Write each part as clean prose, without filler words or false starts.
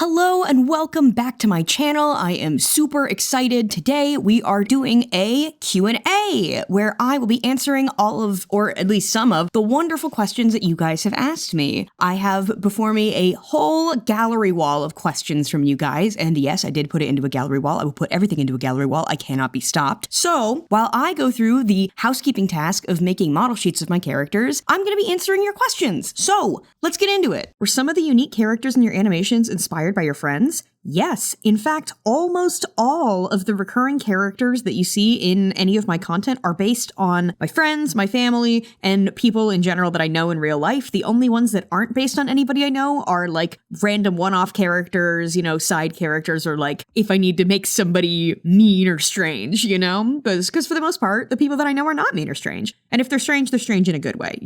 Hello and welcome back to my channel. I am super excited. Today we are doing a Q&A where I will be answering all of, or at least some of, the wonderful questions that you guys have asked me. I have before me a whole gallery wall of questions from you guys, and yes, I did put it into a gallery wall. I will put everything into a gallery wall. I cannot be stopped. So while I go through the housekeeping task of making model sheets of my characters, I'm going to be answering your questions. So let's get into it. Were some of the unique characters in your animations inspired by your friends? Yes. In fact, almost all of the recurring characters that you see in any of my content are based on my friends, my family, and people in general that I know in real life. The only ones that aren't based on anybody I know are like random one-off characters, side characters, or like if I need to make somebody mean or strange, Because for the most part, the people that I know are not mean or strange. And if they're strange in a good way,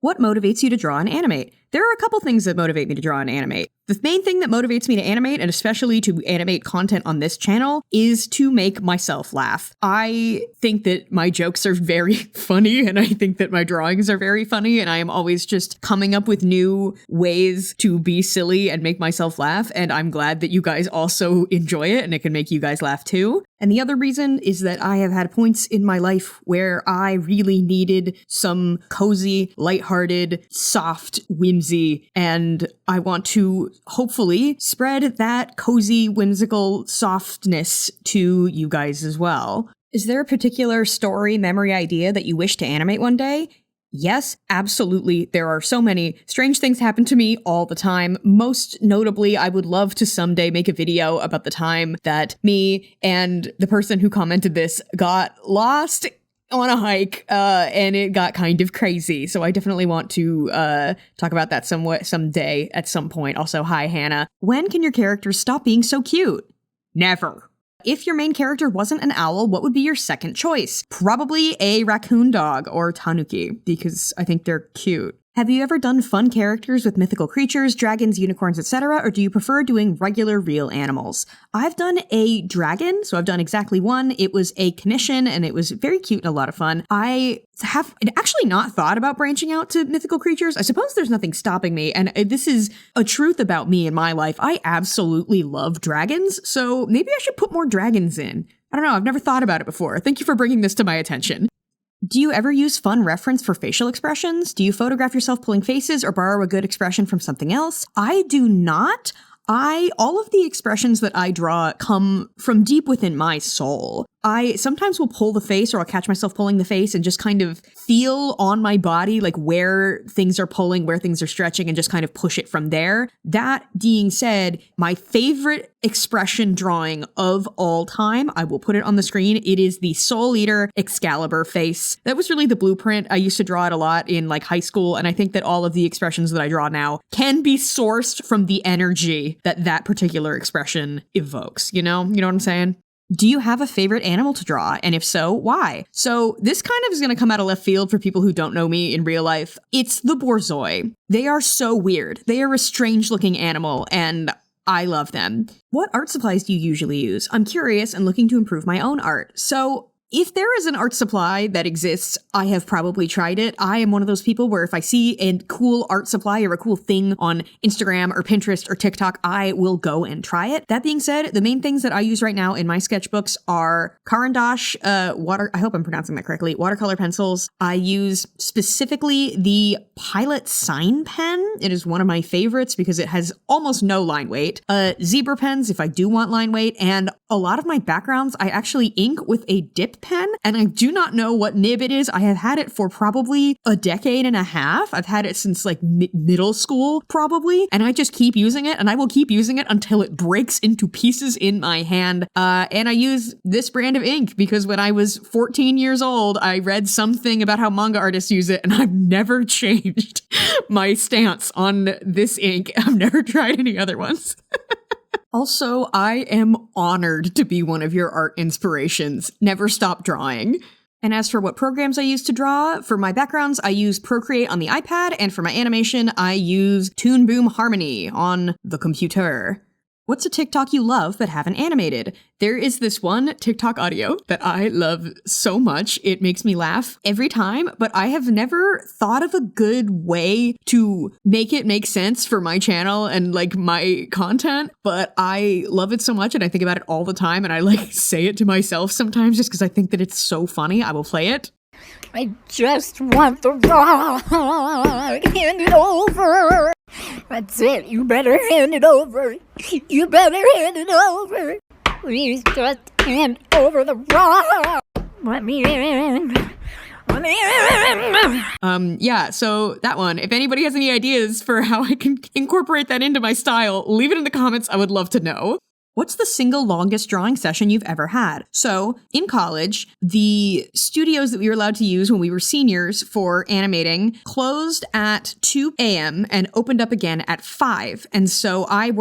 What motivates you to draw and animate? There are a couple things that motivate me to draw and animate. The main thing that motivates me to animate, and especially to animate content on this channel, is to make myself laugh. I think that my jokes are very funny, and I think that my drawings are very funny, and I am always just coming up with new ways to be silly and make myself laugh, and I'm glad that you guys also enjoy it, and it can make you guys laugh too. And the other reason is that I have had points in my life where I really needed some cozy, lighthearted, soft whimsy, and I want to hopefully spread that cozy, whimsical softness to you guys as well. Is there a particular story, memory, idea that you wish to animate one day? Yes, absolutely. There are so many strange things happen to me all the time. Most notably, I would love to someday make a video about the time that me and the person who commented this got lost on a hike, and it got kind of crazy. So I definitely want to talk about that someday at some point. Also, hi, Hannah. When can your characters stop being so cute? Never. If your main character wasn't an owl, what would be your second choice? Probably a raccoon dog or tanuki, because I think they're cute. Have you ever done fun characters with mythical creatures, dragons, unicorns, etc., or do you prefer doing regular real animals? I've done a dragon, so I've done exactly one. It was a commission, and it was very cute and a lot of fun. I have actually not thought about branching out to mythical creatures. I suppose there's nothing stopping me, and this is a truth about me in my life. I absolutely love dragons, so maybe I should put more dragons in. I don't know, I've never thought about it before. Thank you for bringing this to my attention. Do you ever use fun reference for facial expressions? Do you photograph yourself pulling faces or borrow a good expression from something else? I do not. All of the expressions that I draw come from deep within my soul. I sometimes will pull the face, or I'll catch myself pulling the face and just kind of feel on my body like where things are pulling, where things are stretching, and just kind of push it from there. That being said, my favorite expression drawing of all time, I will put it on the screen. It is the Soul Eater Excalibur face. That was really the blueprint. I used to draw it a lot in like high school, and I think that all of the expressions that I draw now can be sourced from the energy that particular expression evokes. You know what I'm saying? Do you have a favorite animal to draw? And if so, why? So this kind of is going to come out of left field for people who don't know me in real life. It's the borzoi. They are so weird. They are a strange looking animal, and I love them. What art supplies do you usually use? I'm curious and looking to improve my own art. So if there is an art supply that exists, I have probably tried it. I am one of those people where if I see a cool art supply or a cool thing on Instagram or Pinterest or TikTok, I will go and try it. That being said, the main things that I use right now in my sketchbooks are Caran d'Ache, I hope I'm pronouncing that correctly, watercolor pencils. I use specifically the Pilot Sign pen. It is one of my favorites because it has almost no line weight. Zebra pens if I do want line weight, and a lot of my backgrounds I actually ink with a dip pen, and I do not know what nib it is. I have had it for probably a decade and a half. I've had it since like middle school probably, and I just keep using it, and I will keep using it until it breaks into pieces in my hand. And I use this brand of ink because when I was 14 years old, I read something about how manga artists use it, and I've never changed my stance on this ink. I've never tried any other ones. Also, I am honored to be one of your art inspirations. Never stop drawing. And as for what programs I use to draw, for my backgrounds, I use Procreate on the iPad, and for my animation, I use Toon Boom Harmony on the computer. What's a TikTok you love but haven't animated? There is this one TikTok audio that I love so much. It makes me laugh every time, but I have never thought of a good way to make it make sense for my channel and like my content, but I love it so much and I think about it all the time and I like say it to myself sometimes just because I think that it's so funny. I will play it. I just want the ride, hand it over. That's it, you better hand it over. You better hand it over. Please just hand over the ride. Let me in. Let me in. Yeah, so that one. If anybody has any ideas for how I can incorporate that into my style, leave it in the comments. I would love to know. What's the single longest drawing session you've ever had? So in college, the studios that we were allowed to use when we were seniors for animating closed at 2 a.m. and opened up again at 5. And so I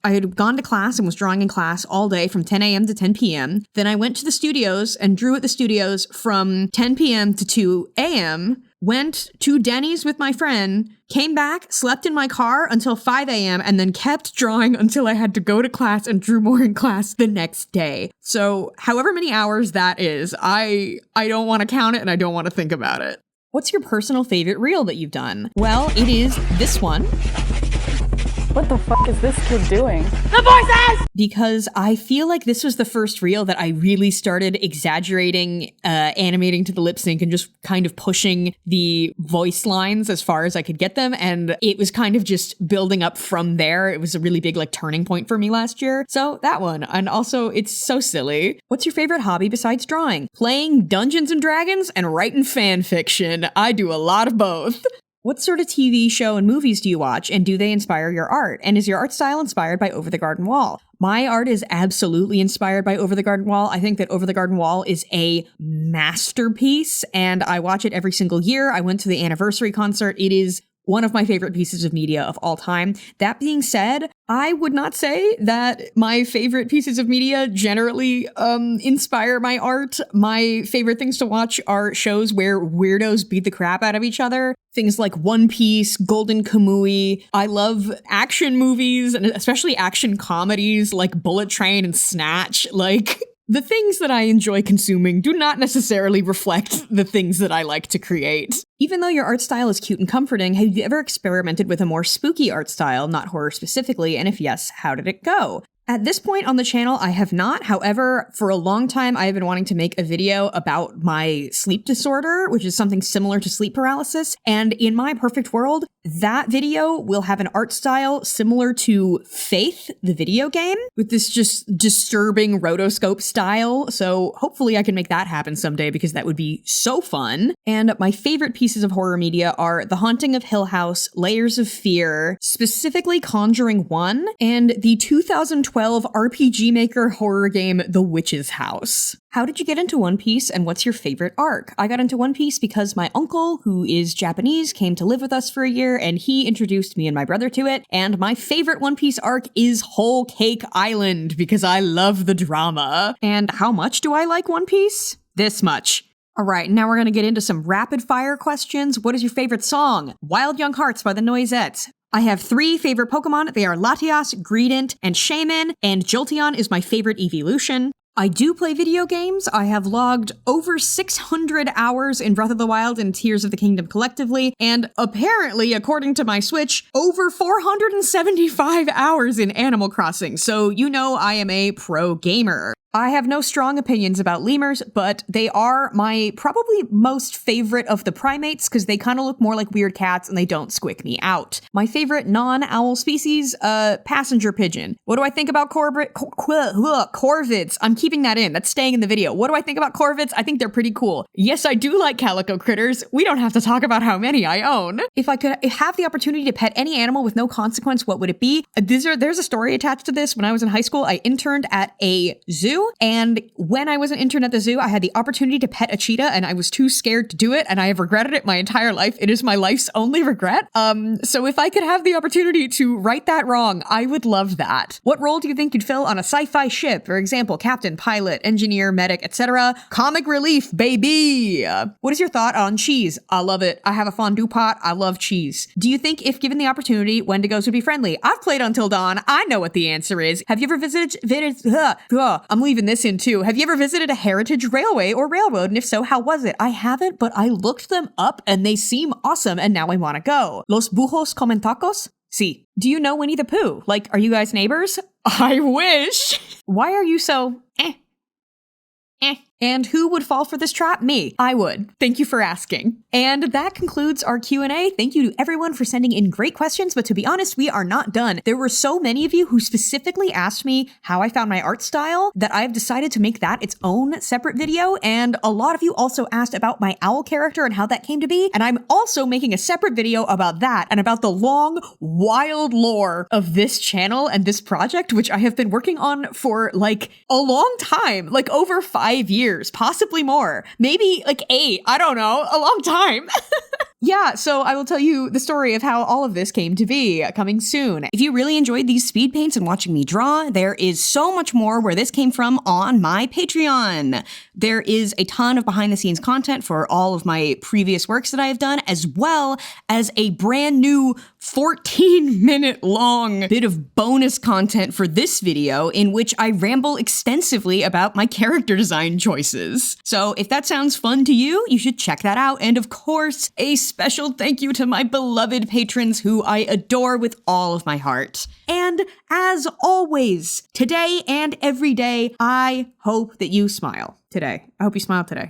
had gone to class and was drawing in class all day from 10 a.m. to 10 p.m. Then I went to the studios and drew at the studios from 10 p.m. to 2 a.m., went to Denny's with my friend, came back, slept in my car until 5 a.m., and then kept drawing until I had to go to class and drew more in class the next day. So however many hours that is, I don't want to count it and I don't want to think about it. What's your personal favorite reel that you've done? Well, it is this one. What the fuck is this kid doing? The voices! Because I feel like this was the first reel that I really started exaggerating, animating to the lip sync and just kind of pushing the voice lines as far as I could get them. And it was kind of just building up from there. It was a really big like turning point for me last year. So that one. And also it's so silly. What's your favorite hobby besides drawing? Playing Dungeons and Dragons and writing fan fiction. I do a lot of both. What sort of TV show and movies do you watch, and do they inspire your art? And is your art style inspired by Over the Garden Wall? My art is absolutely inspired by Over the Garden Wall. I think that Over the Garden Wall is a masterpiece, and I watch it every single year. I went to the anniversary concert. It is one of my favorite pieces of media of all time. That being said, I would not say that my favorite pieces of media generally inspire my art. My favorite things to watch are shows where weirdos beat the crap out of each other. Things like One Piece, Golden Kamuy. I love action movies, and especially action comedies like Bullet Train and Snatch. Like, the things that I enjoy consuming do not necessarily reflect the things that I like to create. Even though your art style is cute and comforting, have you ever experimented with a more spooky art style, not horror specifically, and if yes, how did it go? At this point on the channel, I have not. However, for a long time, I have been wanting to make a video about my sleep disorder, which is something similar to sleep paralysis. And in my perfect world, that video will have an art style similar to Faith, the video game, with this just disturbing rotoscope style. So hopefully I can make that happen someday because that would be so fun. And my favorite pieces of horror media are The Haunting of Hill House, Layers of Fear, specifically Conjuring 1, and the 2012 RPG Maker horror game The Witch's House. How did you get into One Piece, and what's your favorite arc? I got into One Piece because my uncle, who is Japanese, came to live with us for a year, and he introduced me and my brother to it, and my favorite One Piece arc is Whole Cake Island, because I love the drama. And how much do I like One Piece? This much. All right, now we're going to get into some rapid fire questions. What is your favorite song? Wild Young Hearts by the Noisettes. I have 3 favorite Pokemon. They are Latias, Greedent, and Shaman, and Jolteon is my favorite evolution. I do play video games. I have logged over 600 hours in Breath of the Wild and Tears of the Kingdom collectively, and apparently, according to my Switch, over 475 hours in Animal Crossing, so you know I am a pro gamer. I have no strong opinions about lemurs, but they are my probably most favorite of the primates because they kind of look more like weird cats and they don't squick me out. My favorite non-owl species, passenger pigeon. What do I think about corvids? I'm keeping that in. That's staying in the video. What do I think about corvids? I think they're pretty cool. Yes, I do like calico critters. We don't have to talk about how many I own. If I could have the opportunity to pet any animal with no consequence, what would it be? There's a story attached to this. When I was in high school, I interned at a zoo. zoo. And when I was an intern at the zoo, I had the opportunity to pet a cheetah and I was too scared to do it. And I have regretted it my entire life. It is my life's only regret. So if I could have the opportunity to right that wrong, I would love that. What role do you think you'd fill on a sci-fi ship? For example, captain, pilot, engineer, medic, etc. Comic relief, baby. What is your thought on cheese? I love it. I have a fondue pot. I love cheese. Do you think if given the opportunity, Wendigos would be friendly? I've played Until Dawn. I know what the answer is. Have you ever I'm leaving this in too. Have you ever visited a heritage railway or railroad? And if so, how was it? I haven't, but I looked them up and they seem awesome and now I want to go. Los bujos comen tacos? Sí. Do you know Winnie the Pooh? Like, are you guys neighbors? I wish. Why are you so And who would fall for this trap? Me. I would. Thank you for asking. And that concludes our Q&A. Thank you to everyone for sending in great questions, but to be honest, we are not done. There were so many of you who specifically asked me how I found my art style that I've decided to make that its own separate video, and a lot of you also asked about my owl character and how that came to be, and I'm also making a separate video about that and about the long, wild lore of this channel and this project, which I have been working on for like a long time, like over 5 years. Possibly more, maybe like 8, I don't know, a long time. Yeah, so I will tell you the story of how all of this came to be, coming soon. If you really enjoyed these speed paints and watching me draw, there is so much more where this came from on my Patreon. There is a ton of behind the scenes content for all of my previous works that I have done, as well as a brand new 14-minute long bit of bonus content for this video in which I ramble extensively about my character design choices. So if that sounds fun to you, you should check that out. And of course, a special thank you to my beloved patrons who I adore with all of my heart. And as always, today and every day, I hope that you smile today. I hope you smile today.